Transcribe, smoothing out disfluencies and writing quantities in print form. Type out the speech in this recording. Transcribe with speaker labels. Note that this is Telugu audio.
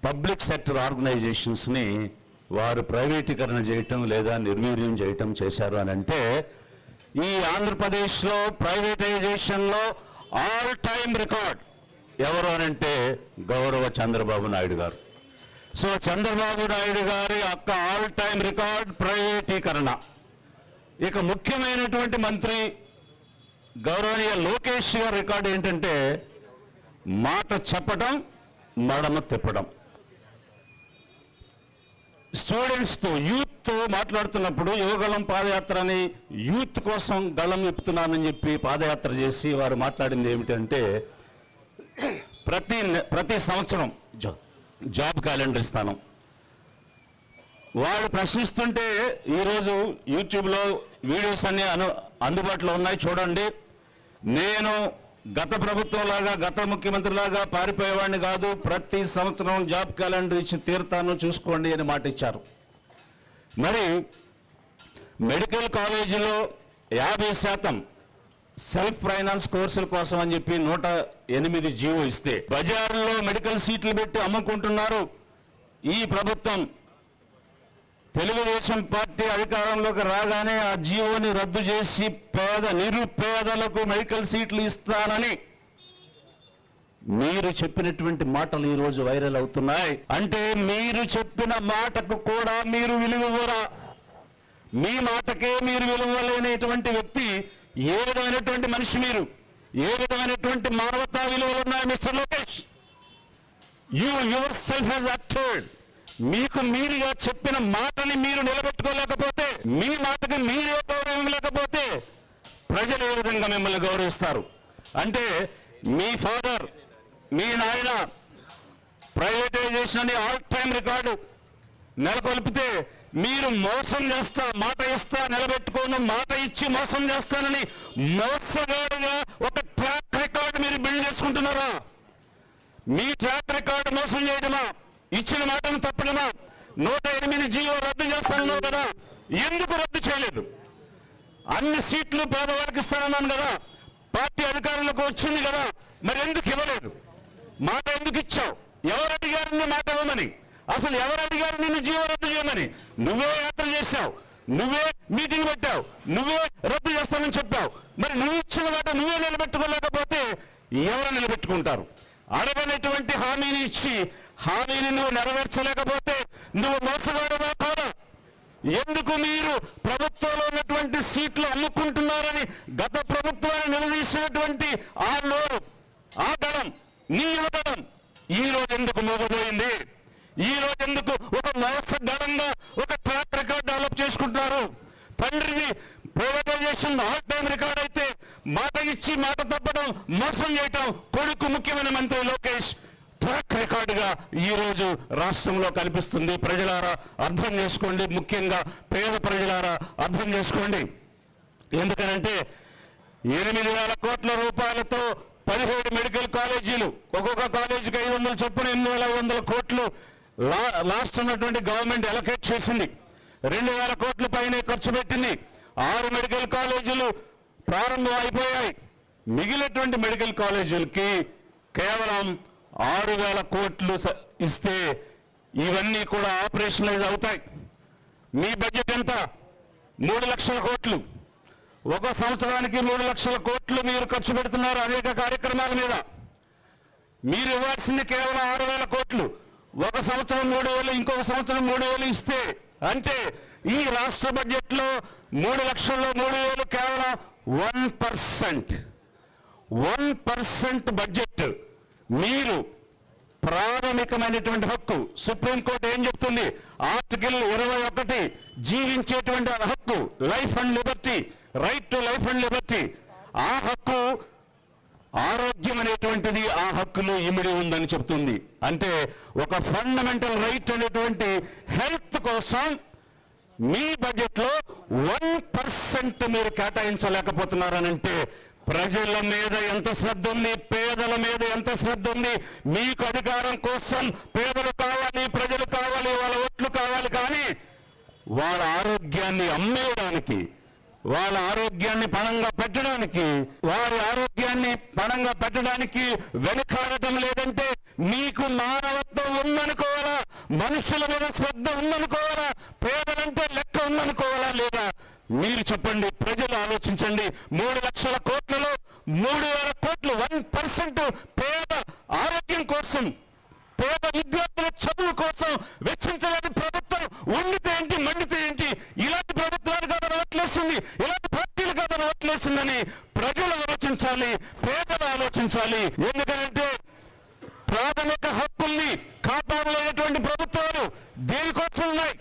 Speaker 1: పబ్లిక్ సెక్టర్ ఆర్గనైజేషన్స్ని వారు ప్రైవేటీకరణ చేయటం లేదా నిర్వీర్యం చేయటం చేశారు అని అంటే ఈ ఆంధ్రప్రదేశ్లో ప్రైవేటైజేషన్లో ఆల్ టైమ్ రికార్డ్ ఎవరు అనంటే గౌరవ చంద్రబాబు నాయుడు గారు. సో చంద్రబాబు నాయుడు గారి యొక్క ఆల్ టైమ్ రికార్డ్ ప్రైవేటీకరణ. ఇక ముఖ్యమైనటువంటి మంత్రి గౌరవనీయ లోకేష్ గారి రికార్డు ఏంటంటే మాట చెప్పడం, మడమ తిప్పడం. స్టూడెంట్స్తో, యూత్తో మాట్లాడుతున్నప్పుడు యువగళం పాదయాత్రని యూత్ కోసం గళం విప్పుతున్నానని చెప్పి పాదయాత్ర చేసి వారు మాట్లాడింది ఏమిటంటే ప్రతి సంవత్సరం జాబ్ క్యాలెండర్ ఇస్తాను. వాడు ప్రశ్నిస్తుంటే ఈరోజు యూట్యూబ్లో వీడియోస్ అన్నీ అందుబాటులో ఉన్నాయి, చూడండి. నేను గత ప్రభుత్వంలాగా, గత ముఖ్యమంత్రిలాగా పారిపోయేవాడిని కాదు, ప్రతి సంవత్సరం జాబ్ క్యాలెండర్ ఇచ్చి తీరుతాను, చూసుకోండి అని మాట ఇచ్చారు. మరి మెడికల్ కాలేజీలో 50% సెల్ఫ్ ఫైనాన్స్ కోర్సుల కోసం అని చెప్పి 108 జీవో ఇస్తే బజార్లో మెడికల్ సీట్లు పెట్టి అమ్ముకుంటున్నారు. ఈ ప్రభుత్వం తెలుగుదేశం పార్టీ అధికారంలోకి రాగానే ఆ జీవోని రద్దు చేసి నిరుపేదలకు మెడికల్ సీట్లు ఇస్తానని మీరు చెప్పినటువంటి మాటలు ఈరోజు వైరల్ అవుతున్నాయి. అంటే మీరు చెప్పిన మాటకు కూడా మీరు విలువరా? మీ మాటకే మీరు విలువలేనటువంటి వ్యక్తి, ఏ విధమైనటువంటి మనిషి మీరు? ఏ విధమైనటువంటి మానవతా విలువలు ఉన్నాయి mister Lokesh? You your self has uttered. మీకు మీరుగా చెప్పిన మాటని మీరు నిలబెట్టుకోలేకపోతే, మీ మాటకి మీరే గౌరవం లేకపోతే ప్రజలు ఏ విధంగా మిమ్మల్ని గౌరవిస్తారు? అంటే మీ ఫాదర్, మీ నాయన ప్రైవేటైజేషన్ అని ఆల్ టైమ్ రికార్డు నెలకొల్పితే మీరు మోసం చేస్తా, మాట ఇస్తా, నిలబెట్టుకోను, మాట ఇచ్చి మోసం చేస్తానని మోసగాడుగా ఒక ట్రాక్ రికార్డు మీరు బిల్డ్ చేసుకుంటున్నారా? మీ ట్రాక్ రికార్డు మోసం చేయడమా? ఇచ్చిన మాటను తప్పడమా? 108 జీవో రద్దు చేస్తానన్నావు కదా, ఎందుకు రద్దు చేయలేదు? అన్ని సీట్లు పేదవారికి ఇస్తానన్నాను కదా, పార్టీ అధికారంలోకి వచ్చింది కదా, మరి ఎందుకు ఇవ్వలేదు? మాట ఎందుకు ఇచ్చావు? ఎవరు అడిగారు నీ మాట ఇవ్వమని? అసలు ఎవరు అడిగారు నిన్ను జీవో రద్దు చేయమని? నువ్వే యాత్ర చేశావు, నువ్వే మీటింగ్ పెట్టావు, నువ్వే రద్దు చేస్తానని చెప్పావు. మరి నువ్వు ఇచ్చిన మాట నువ్వే నిలబెట్టుకోలేకపోతే ఎవరు నిలబెట్టుకుంటారు? అడగనటువంటి హామీని ఇచ్చి హామీని నువ్వు నెరవేర్చలేకపోతే నువ్వు మోసగాడవా కాదా? ఎందుకు మీరు ప్రభుత్వంలో ఉన్నటువంటి సీట్లు అమ్ముకుంటున్నారని గత ప్రభుత్వాన్ని నిలదీసినటువంటి ఆ నోరు, ఆ దళం, నీ యువదళం ఈ రోజు ఎందుకు మోగబోయింది? ఈ రోజు ఎందుకు ఒక మోసగడంగా ఒక ట్రాక్ రికార్డ్ డెవలప్ చేసుకుంటున్నారు? తండ్రిని ప్రైవేటైజేషన్ ఆల్ టైమ్ రికార్డ్ అయితే మాట ఇచ్చి మాట తప్పడం, మోసం చేయటం కొడుకు ముఖ్యమైన మంత్రి లోకేష్ ట్రాక్ రికార్డుగా ఈ రోజు రాష్ట్రంలో కనిపిస్తుంది. ప్రజలారా అర్థం చేసుకోండి, ముఖ్యంగా పేద ప్రజలారా అర్థం చేసుకోండి. ఎందుకనంటే 8,000 కోట్ల రూపాయలతో 17 మెడికల్ కాలేజీలు, ఒక్కొక్క కాలేజీకి 500 చొప్పున 8,500 కోట్లు లాస్ట్ ఉన్నటువంటి గవర్నమెంట్ అలొకేట్ చేసింది. 2,000 కోట్ల పైనే ఖర్చు పెట్టింది. 6 మెడికల్ కాలేజీలు ప్రారంభం అయిపోయాయి. మిగిలినటువంటి మెడికల్ కాలేజీలకి కేవలం 6,000 కోట్లు ఇస్తే ఇవన్నీ కూడా ఆపరేషనలైజ్ అవుతాయి. మీ బడ్జెట్ ఎంత? 3 లక్షల కోట్లు. ఒక సంవత్సరానికి 3 లక్షల కోట్లు మీరు ఖర్చు పెడుతున్నారు అనేక కార్యక్రమాల మీద. మీరు ఇవ్వాల్సింది కేవలం 6,000 కోట్లు. ఒక సంవత్సరం 3,000, ఇంకొక సంవత్సరం 3,000 ఇస్తే అంటే ఈ రాష్ట్ర బడ్జెట్లో 3 లక్షల్లో 3,000 కేవలం 1% బడ్జెట్. మీరు ప్రాథమికమైనటువంటి హక్కు, సుప్రీంకోర్టు ఏం చెప్తుంది? ఆర్టికల్ 21 జీవించేటువంటి హక్కు, life and Liberty, right to life and Liberty. ఆ హక్కు, ఆరోగ్యం అనేటువంటిది ఆ హక్కులో ఇమిడి ఉందని చెప్తుంది. అంటే ఒక ఫండమెంటల్ రైట్ అనేటువంటి హెల్త్ కోసం మీ బడ్జెట్లో 1% మీరు కేటాయించలేకపోతున్నారనంటే ప్రజల మీద ఎంత శ్రద్ధ ఉంది, పేదల మీద ఎంత శ్రద్ధ ఉంది? మీకు అధికారం కోసం పేదలు కావాలి, ప్రజలు కావాలి, వాళ్ళ ఓట్లు కావాలి, కానీ వాళ్ళ ఆరోగ్యాన్ని అమ్మేయడానికి, వాళ్ళ ఆరోగ్యాన్ని పణంగా పెట్టడానికి, వారి ఆరోగ్యాన్ని పణంగా పెట్టడానికి వెనుకాడటం లేదంటే మీకు మానవత్వం ఉందనుకోవాలా, మనుషుల మీద శ్రద్ధ ఉందనుకోవాలా, పేదలంటే లెక్క ఉందనుకోవాలా లేదా? మీరు చెప్పండి, ప్రజలు ఆలోచించండి. 3 లక్షల కోట్లలో 3,000 కోట్లు 1% పేద ఆరోగ్యం కోసం, పేద విద్యార్థుల చదువు కోసం వెచ్చించలేని ప్రభుత్వం ఉండితే ఏంటి, మండితే ఏంటి? ఇలాంటి ప్రభుత్వాలు కదా ఓట్లేస్తుంది, ఇలాంటి పార్టీలు కదా ఓట్లేస్తుందని ప్రజలు ఆలోచించాలి, పేదలు ఆలోచించాలి. ఎందుకంటే ప్రాథమిక హక్కుల్ని కాపాడలేనటువంటి ప్రభుత్వాలు దేనికోసం ఉన్నాయి?